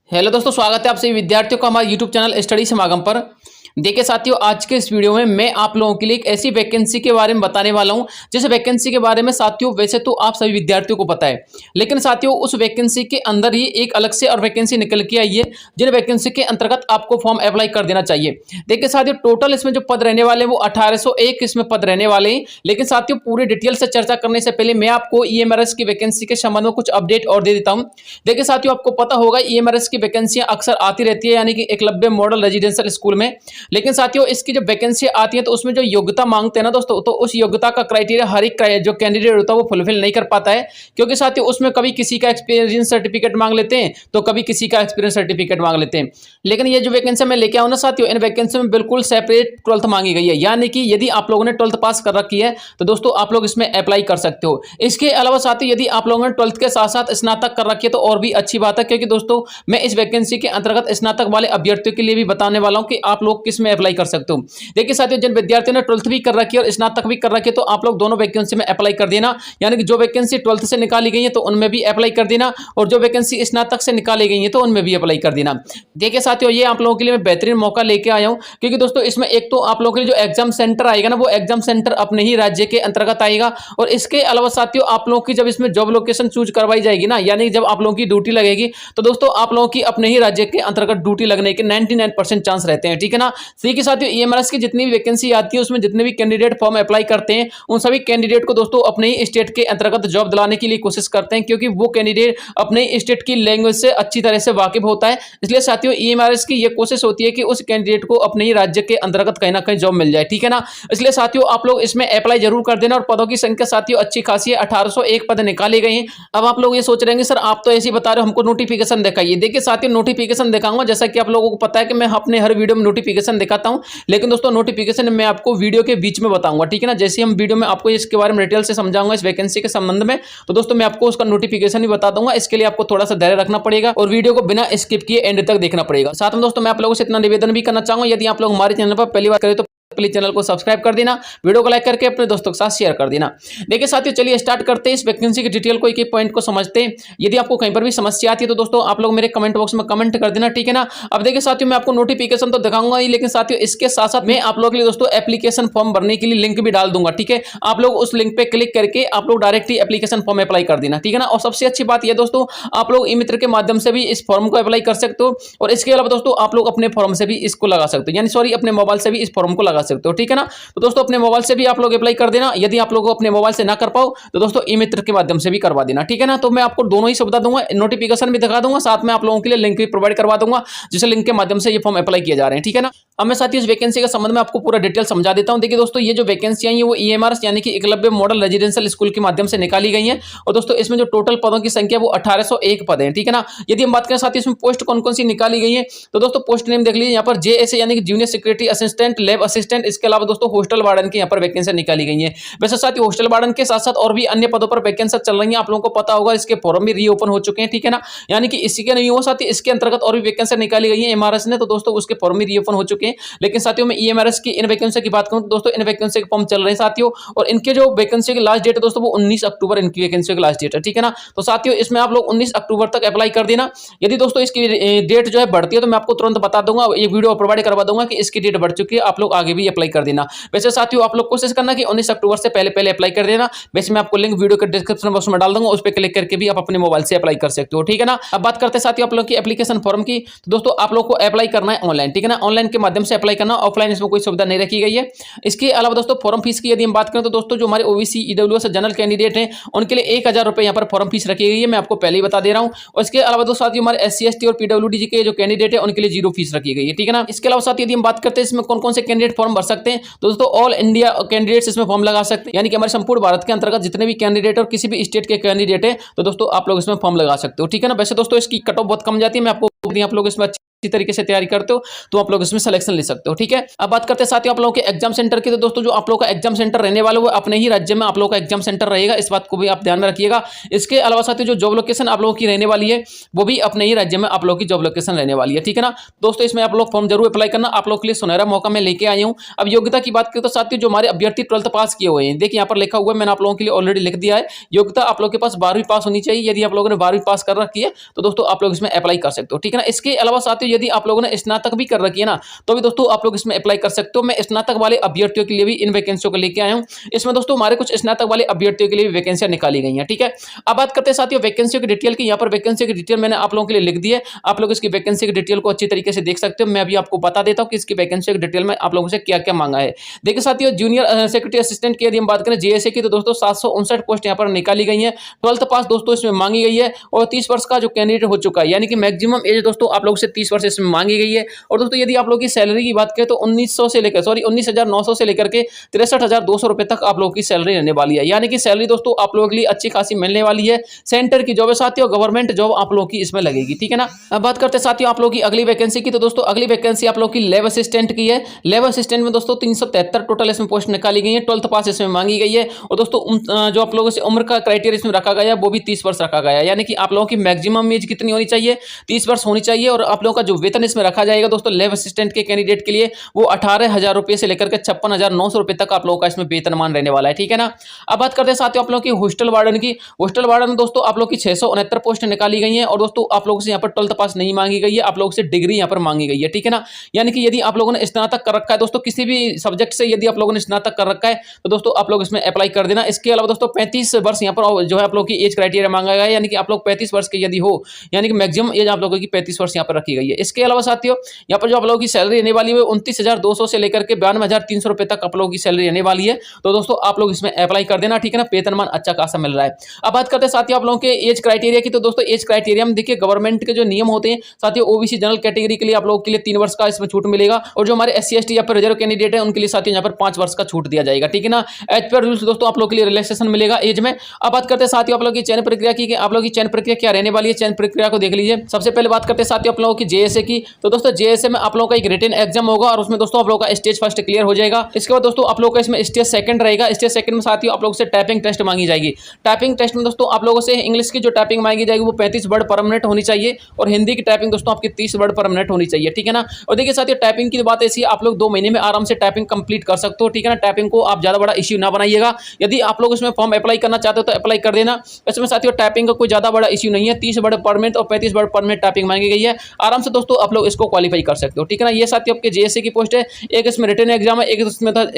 Hello दोस्तों, स्वागत है आप सभी विद्यार्थियों का हमारे यूट्यूब चैनल स्टडी समागम पर। देखिए साथियों, आज के इस वीडियो में मैं आप लोगों के लिए एक ऐसी वैकेंसी के बारे में बताने वाला हूं जिस वैकेंसी के बारे में साथियों वैसे तो आप सभी विद्यार्थियों को पता है, लेकिन साथियों उस वैकेंसी के अंदर ही एक अलग से और वैकेंसी निकल के आई है जिन वैकेंसी के अंतर्गत आपको फॉर्म अप्लाई कर देना चाहिए। देखिए साथियों, टोटल इसमें जो पद रहने वाले हैं वो 1801 इसमें पद रहने वाले हैं। लेकिन साथियों पूरी डिटेल से चर्चा करने से पहले मैं आपको ईएमआरएस की वैकेंसी के संबंध में कुछ अपडेट और दे देता हूं। देखिए साथियों, आपको पता होगा ईएमआरएस की वैकेंसियां अक्सर आती रहती है, यानी कि एकलव्य मॉडल रेजिडेंशियल स्कूल में। लेकिन साथियों इसकी जब वैकेंसी आती है तो उसमें जो योग्यता मांगते हैं ना दोस्तों, तो उस योग्यता का क्राइटेरिया हर एक जो कैंडिडेट होता है वो फुलफिल नहीं कर पाता है, क्योंकि साथियों उसमें कभी किसी का एक्सपीरियंस सर्टिफिकेट मांग लेते हैं तो कभी किसी का एक्सपीरियंस सर्टिफिकेट मांग लेते हैं। लेकिन ये जो वैकेंसी मैं लेके आऊँ ना साथियों, इन वैकेंसी में बिल्कुल सेपरेट 12th मांगी गई है, यानी कि यदि आप लोगों ने 12th पास कर रखी है तो दोस्तों आप लोग इसमें अप्लाई कर सकते हो। इसके अलावा साथियों यदि आप लोगों ने 12th के साथ साथ स्नातक कर रखी है तो और भी अच्छी बात है, क्योंकि दोस्तों मैं इस वैकेंसी के अंतर्गत स्नातक वाले अभ्यर्थियों के लिए भी बताने वाला हूं कि आप लोग किस में अप्लाई कर सकते हो। देखिए साथियों, जिन विद्यार्थियों ने 12th भी कर रखी है और स्नातक भी कर रखी है तो आप लोग दोनों वैकेंसी में अप्लाई कर देना, यानी कि जो वैकेंसी 12th से निकाली गई है तो उनमें भी अप्लाई कर देना और जो वैकेंसी स्नातक से निकाली गई है तो उनमें भी अप्लाई कर देना। देखिए साथियों, ये आप लोगों के लिए मैं बेहतरीन मौका लेके आया हूं, क्योंकि दोस्तों इसमें एक तो आप लोगों के लिए जो एग्जाम सेंटर आएगा ना, वो एग्जाम सेंटर अपने ही राज्य के अंतर्गत आएगा। और इसके अलावा साथियों आप लोगों की जब इसमें जॉब लोकेशन चूज करवाई जाएगी ना, यानी जब आप लोगों की ड्यूटी लगेगी तो दोस्तों आप लोगों की अपने ही राज्य के अंतर्गत ड्यूटी लगने के 99% चांस रहते हैं, ठीक है ना। सी के साथियों ईएमआरएस की जितनी भी वैकेंसी आती है उसमें जितने भी कैंडिडेट फॉर्म अप्लाई करते हैं उन सभी कैंडिडेट को दोस्तों अपने ही स्टेट के अंतर्गत जॉब दिलाने के लिए कोशिश करते हैं, क्योंकि वो कैंडिडेट अपने स्टेट की लैंग्वेज से अच्छी तरह से वाकिफ होता है। इसलिए साथियों ईएमआरएस की ये कोशिश होती है कि उस कैंडिडेट को अपने ही राज्य के अंतर्गत कहीं ना कहीं जॉब मिल जाए, ठीक है ना। इसलिए साथियों आप लोग इसमें अप्लाई जरूर कर देना। और पदों की संख्या साथियों अच्छी खासी है, 1801 पद निकाले गए हैं। अब आप लोग ये सोच रहे हैं सर आप तो ऐसे ही बता रहे हो, हमको नोटिफिकेशन दिखाइए। देखिए साथियों, नोटिफिकेशन दिखाऊंगा, जैसा कि आप लोगों को पता है कि मैं अपने हर वीडियो में नोटिफिकेशन दिखाता हूं, लेकिन दोस्तों नोटिफिकेशन मैं आपको वीडियो के बीच में बताऊंगा, ठीक है ना। जैसे हम वीडियो में आपको इसके बारे में डिटेल से समझाऊंगा इस वैकेंसी के संबंध में, तो दोस्तों मैं आपको उसका नोटिफिकेशन भी बता दूंगा। इसके लिए आपको थोड़ा सा धैर्य रखना पड़ेगा और वीडियो को बिना स्किप किए एंड तक देखना पड़ेगा। साथ में दोस्तों मैं आप लोगों से इतना निवेदन भी करना चाहूंगा, यदि आप लोग हमारे चैनल पर पहली बार करें तो प्लीज चैनल को सब्सक्राइब कर देना, वीडियो को लाइक करके अपने दोस्तों के साथ शेयर कर देना। देखिए साथियों, चलिए स्टार्ट करते हैं इस वैकेंसी की डिटेल को, एक एक पॉइंट को समझते हैं। यदि आपको कहीं पर भी समस्या आती है तो दोस्तों आप लोग मेरे कमेंट बॉक्स में कमेंट कर देना, ठीक है ना। अब देखिए साथियों, मैं आपको नोटिफिकेशन तो दिखाऊंगा ही, लेकिन साथियों इसके साथ साथ मैं आप लोगों के लिए दोस्तों एप्लीकेशन फॉर्म भरने के लिए लिंक भी डाल दूंगा, ठीक है। आप लोग उस लिंक पे क्लिक करके आप लोग डायरेक्ट ही एप्लीकेशन फॉर्म अप्लाई कर देना, ठीक है ना। और सबसे अच्छी बात यह दोस्तों, आप लोग ई मित्र के माध्यम से भी इस फॉर्म को अप्लाई कर सकते हो, और इसके अलावा दोस्तों आप लोग अपने फॉर्म से भी इसको लगा सकते हो, यानी सॉरी अपने मोबाइल से भी इस फॉर्म को लगा सकते हो, ठीक है ना। तो दोस्तों अपने मोबाइल से भी आप लोग अप्लाई कर देना। यदि आप लोग अपने मोबाइल से ना कर पाओ तो दोस्तों ई मित्र के माध्यम से भी करवा देना, ठीक है ना। तो मैं आपको दोनों ही सुविधा दूंगा, नोटिफिकेशन भी दिखा दूंगा, साथ में आप लोगों के लिए लिंक भी प्रोवाइड करवा दूंगा, जिस लिंक के माध्यम से ये फॉर्म अप्लाई किए जा रहे हैं, ठीक है ना। अब मैं साथियों इस वैकेंसी के संबंध में आपको पूरा डिटेल समझा देता हूं। देखिए दोस्तों, ये जो वैकेंसी आई है वो ईएमआरएस यानी कि एकलव्य मॉडल रेजिडेंशियल स्कूल के माध्यम से निकाली गई है। और दोस्तों इसमें जो टोटल पदों की संख्या वो 1801 पद है, ठीक है ना। यदि हम बात करें साथियों इसमें पोस्ट कौन कौन सी निकाली गई है, तो दोस्तों पोस्ट नेम देख लीजिए यहाँ पर जेएसए यानी कि junior security assistant, lab assistant. इसके अलावा दोस्तों हॉस्टल वार्डन की यहाँ पर वैकेंसी निकाली गई है। वैसे साथियों हॉस्टल वार्डन के साथ साथ और भी अन्य पदों पर वैकेंसी चल रही है, आप लोगों को पता होगा। इसके फॉर्म भी रीओपन हो चुके हैं, ठीक है ना। यानी कि इसी के नहीं हुआ साथियों, इसके अंतर्गत और भी वैकेंसी निकाली गई है एमआरएस ने, तो दोस्तों उसके फॉर्म भी रीओपन हो चुके हैं। लेकिन साथियों मैं ईएमआरएस की इन वैकेंसी की बात करूं तो दोस्तों इन वैकेंसी के फॉर्म चल रहे हैं साथियों, और इनके जो वैकेंसी की लास्ट डेट है दोस्तों वो 19 अक्टूबर इनकी वैकेंसी की लास्ट डेट है, ठीक है ना। तो साथियों इसमें आप लोग 19 अक्टूबर तक अप्लाई कर देना। यदि दोस्तों इसकी डेट जो है बढ़ती है तो मैं आपको तुरंत बता दूंगा, ये वीडियो प्रोवाइड करवा दूंगा कि इसकी डेट बढ़ चुकी है, आप लोग आगे भी अप्लाई कर देना। वैसे साथियों आप लोग कोशिश करना कि 19 अक्टूबर से पहले पहले अप्लाई कर देना। वैसे मैं आपको लिंक वीडियो के डिस्क्रिप्शन बॉक्स में डाल दूंगा, उस पर क्लिक करके भी आप अपने मोबाइल से अप्लाई कर सकते हो, ठीक है ना। अब बात करते हैं साथियों आप लोग की एप्लीकेशन फॉर्म की, तो दोस्तों आप लोग को अप्लाई करना है ऑनलाइन, ठीक है ना। ऑनलाइन के माध्यम से अप्लाई करना, ऑफलाइन इसमें कोई सुविधा नहीं रखी गई है। इसके अलावा दोस्तों फॉर्म फीस की यदि हम बात करें तो दोस्तों जो हमारे ओबीसी ईडब्ल्यूएस जनरल कैंडिडेट हैं उनके लिए 1000 रुपये यहाँ पर फॉर्म फीस रखी गई है, मैं आपको पहले ही बता दे रहा हूँ। और इसके अलावा दोस्तों साथियों हमारे एससी एसटी और पीडब्ल्यूडी के जो कैंडिडेट है उनके लिए 0 फीस रखी गई है, ठीक है ना। इसके अलावा साथियों यदि हम बात करते हैं इसमें कौन कौन से कैंडिडेट फॉर्म भर सकते हैं, तो दोस्तों ऑल इंडिया कैंडिडेट्स इसमें फॉर्म लगा सकते हैं, यानी कि हमारे संपूर्ण भारत के अंतर्गत जितने भी कैंडिडेट और किसी भी स्टेट के कैंडिडेट है तो दोस्तों आप लोग इसमें फॉर्म लगा सकते हो, ठीक है ना। वैसे दोस्तों इसकी कट ऑफ बहुत कम जाती है, मैं आपको आप लोग इसमें इसी तरीके से तैयारी करते हो तो आप लोग इसमें सिलेक्शन ले सकते हो। ठीक है, अब बात करते हैं साथियों आप लोगों के एग्जाम सेंटर की। तो दोस्तों जो आप लोगों का एग्जाम सेंटर रहने वाला है वो अपने ही राज्य में आप लोगों का एग्जाम सेंटर रहेगा, इस बात को भी आप ध्यान में रखिएगा। इसके अलावा साथियों जो जॉब लोकेशन आप लोगों की रहने वाली है वो भी अपने ही राज्य में आप लोगों की जॉब लोकेशन रहने वाली है। ठीक है ना दोस्तों, इसमें आप लोग फॉर्म जरूर अप्लाई करना, आप लोग के लिए सुनहरा मौका मैं लेके आई हूँ। अब योग्यता की बात करें तो साथियों जो हमारे अभ्यर्थी 12th पास किए हुए हैं, देखिए यहाँ पर लिखा हुआ है, मैंने आप लोगों के लिए ऑलरेडी लिख दिया है। योग्यता आप लोग के पास 12वीं पास होनी चाहिए। यदि आप लोगों ने 12वीं पास कर रखी है तो दोस्तों आप लोग इसमें अप्लाई कर सकते हो। ठीक है ना, इसके अलावा साथियों यदि आप लोगों ने स्नातक भी कर रखी है ना तो भी दोस्तों आप लोग इसमें अप्लाई कर सकते हो। मैं स्नातक वाले अभ्यर्थियों के लिए भी इन वैकेंसियों को लेके आया हूं। इसमें दोस्तों हमारे कुछ स्नातक वाले अभ्यर्थियों के लिए वैकेंसियां निकाली गई हैं। ठीक है, अब बात करते हैं साथियों वैकेंसियों की डिटेल की। यहाँ पर वैकेंसी की डिटेल मैंने आप लोगों के लिए लिख दी है, आप लोग इसकी वैकेंसी की डिटेल को अच्छी तरीके से देख सकते हो। मैं अभी आपको बता देता हूँ कि इसकी वैकेंसी की डिटेल में आप लोगों से क्या क्या मांगा है। देखिए साथियों जूनियर सेक्रेटरी असिस्टेंट की यदि हम बात करें जेएसए की तो दोस्तों 759 पोस्ट यहाँ पर निकाली गई है। 12th पास दोस्तों इसमें मांगी गई है और 30 वर्ष का जो कैंडिडेट हो चुका है, यानी कि मैक्सिमम एज दोस्तों आप लोग से 30 वर्ष इसमें मांगी गई है। और दोस्तों यदि आप लोग की सैलरी की बात करें तो 19,900 से लेकर के 63,200 रुपए तक आप लोगों की सैलरी रहने वाली है, यानी कि सैलरी दोस्तों आप लोगों के लिए अच्छी खासी मिलने वाली है। सेंटर की जॉब है साथियों, गवर्नमेंट जॉब आप लोगों की इसमें लगेगी। ठीक है ना, अब बात करते हैं साथियों आप लोगों की अगली वैकेंसी की। तो दोस्तों अगली वैकेंसी आप लोगों की लैब असिस्टेंट की है। लैब असिस्टेंट में दोस्तों 373 टोटल इसमें पोस्ट निकाली गई है। 12th पास इसमें मांगी गई है। और दोस्तों जो आप लोगों से उम्र का क्राइटेरिया इसमें रखा गया है वो भी 30 वर्ष रखा गया है, यानी कि आप लोगों की मैक्सिमम एज कितनी होनी चाहिए, 30 वर्ष होनी चाहिए। और आप लोगों का जो वेतन इसमें रखा जाएगा दोस्तों लैब असिस्टेंट के कैंडिडेट के लिए वो 18,000 रुपए से लेकर के 56,900 रुपए तक आप लोगों का इसमें वेतनमान रहने वाला है। ठीक है ना, अब बात करते हैं साथियों आप लोगों की हॉस्टल वार्डन की। हॉस्टल वार्डन में दोस्तों आप लोग की 669 पोस्ट निकाली गई हैं। और दोस्तों आप लोगों से यहाँ पर 12th पास नहीं मांगी गई है, आप लोगों से डिग्री यहाँ पर मांगी गई है। ठीक है ना, यानी कि यदि आप लोगों ने स्नातक कर रखा है दोस्तों किसी भी सब्जेक्ट से, यदि आप लोगों ने स्नातक कर रखा है तो दोस्तों आप लोग इसमें अप्लाई कर देना। इसके अलावा दोस्तों 35 वर्ष यहाँ पर जो है आप लोग की एज क्राइटेरिया मांगा गया है, यानी कि आप लोग 35 वर्ष के यदि हो, यानी कि मैक्सिमम एज आप लोगों की 35 वर्ष यहाँ पर रखी गई है। इसके अलावा साथियों यहाँ पर जो आप लोगों की सैलरी रहने वाली है 29,200 से लेकर के 92,300 रुपए तक आप लोगों की सैलरी रहने वाली है। तो दोस्तों आप लोग इसमें अप्लाई कर देना। ठीक है ना, वेतनमान अच्छा खासा मिल रहा है। अब बात करते हैं साथियों आप लोगों के एज क्राइटेरिया की। तो दोस्तों एज क्राइटेरिया में देखिए गवर्नमेंट के जो नियम होते हैं साथियों ओबीसी जनरल कैटेगरी के लिए आप लोगों के लिए 3 वर्ष का इसमें छूट मिलेगा। और जो हमारे SC ST या फिर रिजर्व कैंडिडेट है उनके लिए साथियों यहाँ पर 5 वर्ष का छूट दिया जाएगा। ठीक है ना, एज पर रूल्स दोस्तों आप लोग के लिए रिलैक्सेशन मिलेगा एज में। अब बात करते हैं साथियों आप लोग की चयन प्रक्रिया की, आप लोग की चयन प्रक्रिया क्या रहने वाली है, चयन प्रक्रिया को देख लीजिए। सबसे पहले बात करते हैं साथियों आप लोगों की जेएसए की। तो दोस्तों जेएसए में आप लोगों का एक रिटन एग्जाम होगा और उसमें दोस्तों आप लोगों का स्टेज फर्स्ट क्लियर हो जाएगा। इसके बाद दोस्तों आप लोगों का इसमें स्टेज सेकंड रहेगा। स्टेज सेकंड में साथियों आप लोगों से टाइपिंग टेस्ट मांगी जाएगी। टाइपिंग टेस्ट में दोस्तों आप लोगों से इंग्लिश की जो टाइपिंग मांगी जाएगी वो 35 वर्ड पर मिनट होनी चाहिए और हिंदी की टाइपिंग दोस्तों आपकी 30 वर्ड पर मिनट होनी चाहिए। ठीक है ना, और देखिए साथियों टाइपिंग की बात ऐसी है आप लोग 2 महीने में आराम से टाइपिंग कंप्लीट कर सकते हो। ठीक है ना, टाइपिंग को आप ज्यादा बड़ा इश्यू ना बनाइएगा। यदि आप लोग इसमें फॉर्म अप्लाई करना चाहते हो तो अप्लाई कर देना। इसमें साथियों टाइपिंग का कोई ज्यादा बड़ा इश्यू नहीं है। 30 वर्ड पर मिनट और 35 वर्ड पर मिनट टाइपिंग मांगी गई है, आराम से दोस्तों आप लोग इसको क्वालिफाई कर सकते हो। ठीक है ना, ये साथियों आपके जेएससी की पोस्ट है। एक इसमें रिटन एग्जाम है, एक इसमें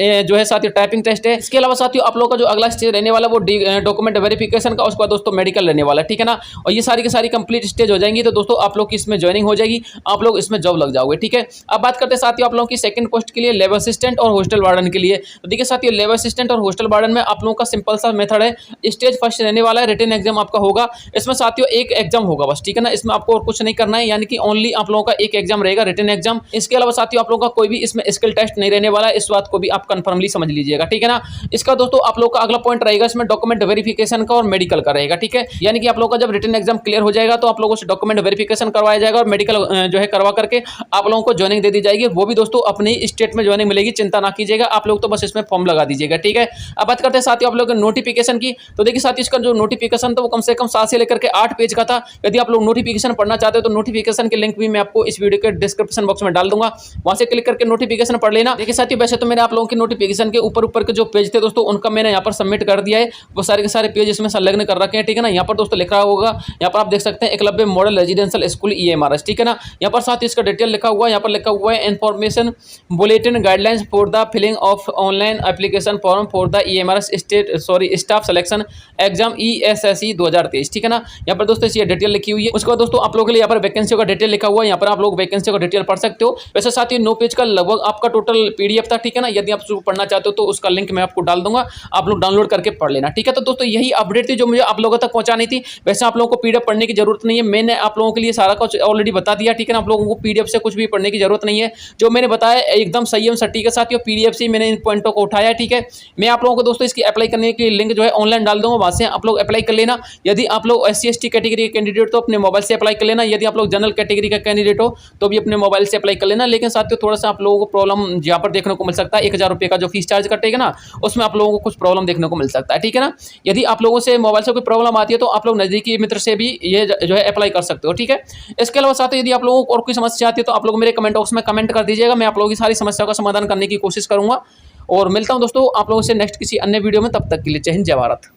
जो है साथियों टाइपिंग टेस्ट है। इसके अलावा साथियों आप लोग का जो अगला स्टेज रहने वाला वो डॉक्यूमेंट वेरिफिकेशन का, उसके बाद दोस्तों मेडिकल रहने वाला है। ठीक है ना, और ये सारी की सारी कंप्लीट स्टेज हो जाएंगी तो दोस्तों आप लोग की इसमें ज्वाइनिंग हो जाएगी, आप लोग इसमें जॉब लग जाओगे। ठीक है, अब बात करते हैं साथियों आप लोगों की सेकंड पोस्ट के लिए लेबर असिस्टेंट और हॉस्टल वार्डन के लिए। तो देखिए साथियों लेबर असिस्टेंट और हॉस्टल वार्डन में आप लोगों का सिंपल सा मेथड है, स्टेज फर्स्ट रहने वाला है, रिटन एग्जाम आपका होगा। इसमें साथियों एक एग्जाम होगा बस। ठीक है ना, इसमें आपको और कुछ नहीं करना है, यानी कि ओनली आप लोगों का एक एग्जाम रहेगा, रिटन एग्जाम। इसके अलावा साथियों आप लोगों का कोई भी इसमें स्किल टेस्ट नहीं रहने वाला है, इस बात को भी आप कंफर्मली समझ लीजिएगा। ठीक है ना, इसका दोस्तों आप लोग का अगला पॉइंट रहेगा इसमें डॉक्यूमेंट वेरिफिकेशन का और मेडिकल का रहेगा। ठीक है, यानी कि आप लोगों का जब रिटन एग्जाम क्लियर हो जाएगा तो आप लोगों से डॉक्यूमेंट वेरिफिकेशन करवाया जाएगा और मेडिकल जो है करवा करके आप लोगों को ज्वाइनिंग दे दी जाएगी। वो भी दोस्तों अपने स्टेट में ज्वाइनिंग मिलेगी, चिंता ना कीजिएगा, आप लोग तो बस इसमें फॉर्म लगा दीजिएगा। ठीक है, अब बात करते हैं साथियों आप लोग नोटिफिकेशन की। तो देखिए साथियों इसका जो नोटिफिकेशन था वो कम से कम 7 से लेकर के 8 पेज का था। यदि आप लोग नोटिफिकेशन पढ़ना चाहते हो तो नोटिफिकेशन के लिंक भी मैं आपको इस वीडियो के डिस्क्रिप्शन बॉक्स में डाल दूंगा, वहां से क्लिक करके नोटिफिकेशन पढ़ लेना। देखिए साथियों वैसे तो मैंने आप लोगों की नोटिफिकेशन के ऊपर के जो पेज थे दोस्तों उनका मैंने यहाँ पर सबमिट कर दिया है, वो सारे के सारे पेज इसमें संलग्न कर रखे हैं। ठीक है ना, यहाँ पर दोस्तों लिखा होगा, यहाँ पर आप देख सकते हैं Eklavya model residential school EMRS। ठीक है ना, यहाँ पर साथ ही इसका डिटेल लिखा हुआ है, यहाँ पर लिखा हुआ है information bulletin guidelines for the filling of online application form for the EMRS staff selection exam ESSE 2023। ठीक है ना, यहाँ पर दोस्तों ये डिटेल लिखी हुई है। उसके बाद दोस्तों आप लोगों के लिए यहाँ पर वैकेंसी का डिटेल लिखा हुआ है, यहाँ पर आप लोग वैकेंसी का डिटेल पढ़ सकते हो। वैसे साथ ही 9 पेज का लगभग आपका टोटल PDF था। ठीक है ना, यदि आप उसको पढ़ना चाहते हो तो उसका लिंक मैं आपको डाल दूंगा, आप लोग डाउनलोड करके पढ़ लेना। ठीक है, तो दोस्तों यही अपडेट थी जो मुझे आप लोगों तक पहुंचानी थी। वैसे आप लोगों को PDF पढ़ने की जरूरत नहीं है, मैंने आप लोगों के लिए सारा कुछ ऑलरेडी बता दिया। ठीक है ना, आप लोगों को PDF से कुछ भी पढ़ने की जरूरत नहीं है, जो मैंने बताया एकदम सही है सटीक है साथियों, PDF से मैंने इन पॉइंटों को उठाया। ठीक है, मैं आप लोगों को दोस्तों इसकी अप्लाई करने की लिंक जो है ऑनलाइन डाल दूंगा, वहां से आप लोग अप्लाई कर लेना। यदि आप लोग SC ST कैटेगरी के कैंडिडेट तो अपने मोबाइल से अप्लाई कर लेना, यदि आप लोग जनरल कैटेगरी का कैंडिडेट हो तो भी अपने मोबाइल से अप्लाई कर लेना। लेकिन साथियों थोड़ा सा आप लोगों को प्रॉब्लम यहाँ पर देखने को मिल सकता है, 1000 रुपये का जो फीस चार्ज कटेगा ना, उसमें आप लोगों को कुछ प्रॉब्लम देखने को मिल सकता है, ठीक है ना। यदि आप लोगों से मोबाइल से कोई प्रॉब्लम आती है तो आप लोग नज़दीकी मित्र से भी ये जो है अप्लाई कर सकते हो, ठीक है। इसके अलावा साथियों यदि आप लोगों को और कोई समस्या आती है तो आप लोग मेरे कमेंट बॉक्स में कमेंट कर दीजिएगा, मैं आप लोगों की सारी समस्याओं का समाधान करने की कोशिश करूंगा। और मिलता हूं दोस्तों आप लोगों से नेक्स्ट किसी अन्य वीडियो में, तब तक के लिए जय हिंद जय भारत।